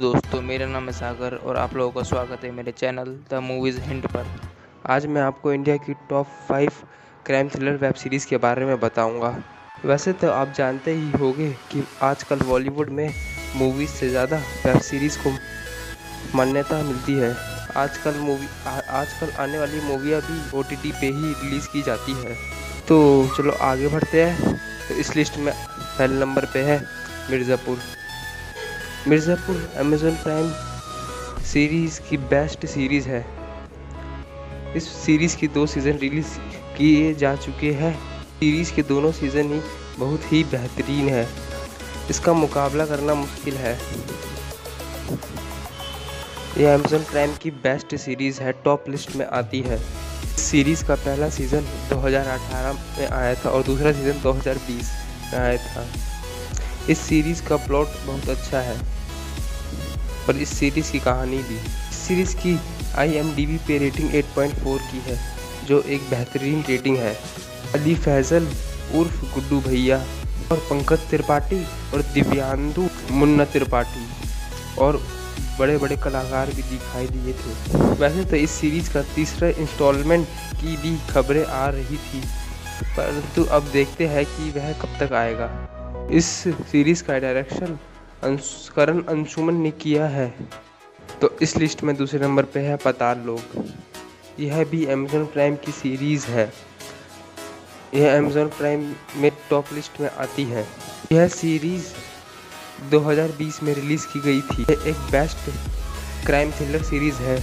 दोस्तों, मेरा नाम है सागर और आप लोगों का स्वागत है मेरे चैनल द मूवीज़ हिंट पर। आज मैं आपको इंडिया की top 5 crime thriller web series के बारे में बताऊंगा। वैसे तो आप जानते ही होंगे कि आजकल बॉलीवुड में मूवीज़ से ज़्यादा वेब सीरीज़ को मान्यता मिलती है। आजकल आने वाली मूवियाँ भी OTT पे ही रिलीज़ की जाती है। तो चलो आगे बढ़ते हैं। तो इस लिस्ट में पहले नंबर पे है Mirzapur. Mirzapur Amazon prime series की बेस्ट सीरीज़ है। इस सीरीज़ की 2 सीज़न रिलीज़ किए जा चुके हैं। सीरीज़ के दोनों सीज़न ही बहुत ही बेहतरीन है। इसका मुकाबला करना मुश्किल है। यह अमेज़न प्राइम की बेस्ट सीरीज़ है, टॉप लिस्ट में आती है। इस सीरीज़ का पहला सीज़न 2018 में आया था और दूसरा सीज़न 2020 में आया था। इस सीरीज़ का प्लॉट बहुत अच्छा है और इस सीरीज़ की कहानी भी। इस सीरीज़ की IMDb पे रेटिंग 8.4 की है, जो एक बेहतरीन रेटिंग है। अली फैजल उर्फ गुड्डू भैया और पंकज त्रिपाठी और दिव्यांदु मुन्ना त्रिपाठी और बड़े बड़े कलाकार भी दिखाई दिए थे। वैसे तो इस सीरीज़ का तीसरा इंस्टॉलमेंट की भी खबरें आ रही थी, परंतु अब देखते हैं कि वह कब तक आएगा। इस सीरीज़ का डायरेक्शन करण अंशुमन ने किया है। तो इस लिस्ट में दूसरे नंबर पे है पाताल लोक। यह भी अमेज़न प्राइम की सीरीज़ है। यह अमेज़न प्राइम में टॉप लिस्ट में आती है। यह सीरीज़ 2020 में रिलीज़ की गई थी। यह एक बेस्ट क्राइम थ्रिलर सीरीज़ है।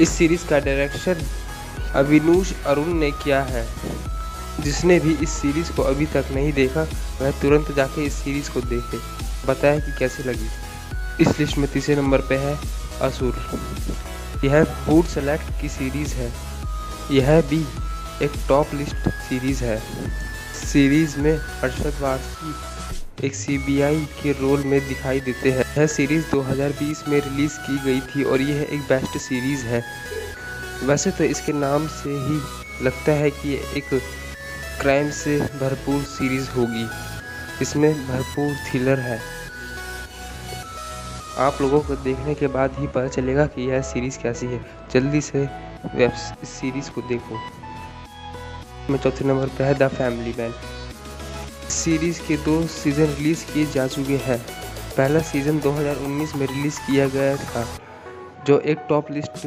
इस सीरीज़ का डायरेक्शन अविनूश अरुण ने किया है। जिसने भी इस सीरीज़ को अभी तक नहीं देखा वह तुरंत जाके इस सीरीज़ को देखे, बताएं कि कैसी लगी। इस लिस्ट में तीसरे नंबर पे है असुर। यह फूड सेलेक्ट की सीरीज़ है। यह भी एक टॉप लिस्ट सीरीज़ है। सीरीज़ में अरशद वारसी एक CBI के रोल में दिखाई देते हैं। यह सीरीज़ 2020 में रिलीज़ की गई थी और यह एक बेस्ट सीरीज़ है। वैसे तो इसके नाम से ही लगता है कि एक क्राइम से भरपूर सीरीज़ होगी। इसमें भरपूर थ्रिलर है। आप लोगों को देखने के बाद ही पता चलेगा कि यह सीरीज़ कैसी है। जल्दी से इस सीरीज़ को देखो। मैं चौथे नंबर पर है द फैमिली मैन। सीरीज़ के 2 सीज़न रिलीज़ किए जा चुके हैं। पहला सीज़न 2019 में रिलीज़ किया गया था, जो एक टॉप लिस्ट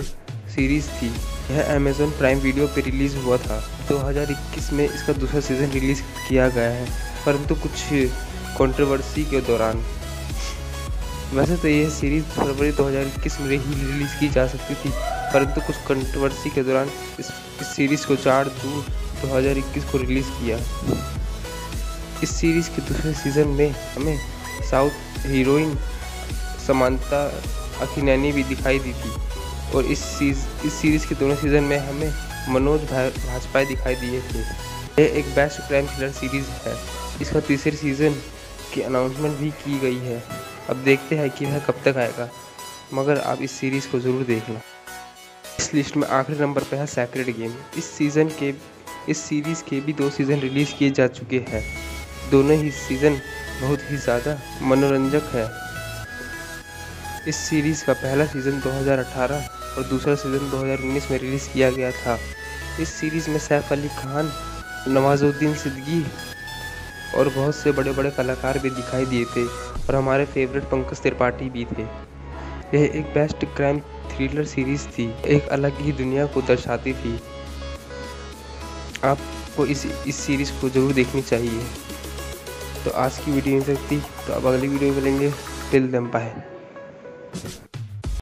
सीरीज़ थी। यह अमेज़न प्राइम वीडियो पे रिलीज़ हुआ था। 2021 में इसका दूसरा सीज़न रिलीज़ किया गया है, परंतु कुछ कंट्रोवर्सी के दौरान। वैसे तो यह सीरीज़ फरवरी 2021 में ही रिलीज़ की जा सकती थी, परंतु कुछ कंट्रोवर्सी के दौरान इस सीरीज़ को 4 जून 2021 को रिलीज़ किया। इस सीरीज़ के दूसरे सीज़न में हमें साउथ हीरोइन समांता अखिनैनी भी दिखाई दी थी और इस सीरीज़ के दोनों सीज़न में हमें मनोज भाजपा दिखाई दिए थे। यह एक बेस्ट क्राइम थ्रिलर सीरीज़ है। इसका तीसरे सीज़न की अनाउंसमेंट भी की गई है। अब देखते हैं कि वह कब तक आएगा, मगर आप इस सीरीज़ को ज़रूर देखना। इस लिस्ट में आखिरी नंबर पर है सेक्रेड गेम। इस सीरीज़ के भी 2 सीज़न रिलीज़ किए जा चुके हैं। दोनों ही सीज़न बहुत ही ज़्यादा मनोरंजक है। इस सीरीज़ का पहला सीज़न 2018 और दूसरा सीज़न 2019 में रिलीज़ किया गया था। इस सीरीज़ में सैफ अली खान, नवाजुद्दीन सिद्दीकी और बहुत से बड़े बड़े कलाकार भी दिखाई दिए थे और हमारे फेवरेट पंकज त्रिपाठी भी थे। यह एक बेस्ट क्राइम थ्रिलर सीरीज़ थी, एक अलग ही दुनिया को दर्शाती थी। आपको इस सीरीज़ को ज़रूर देखनी चाहिए। तो आज की वीडियो नहीं सकती, तो अब अगली वीडियो में मिलेंगे। Till then bye.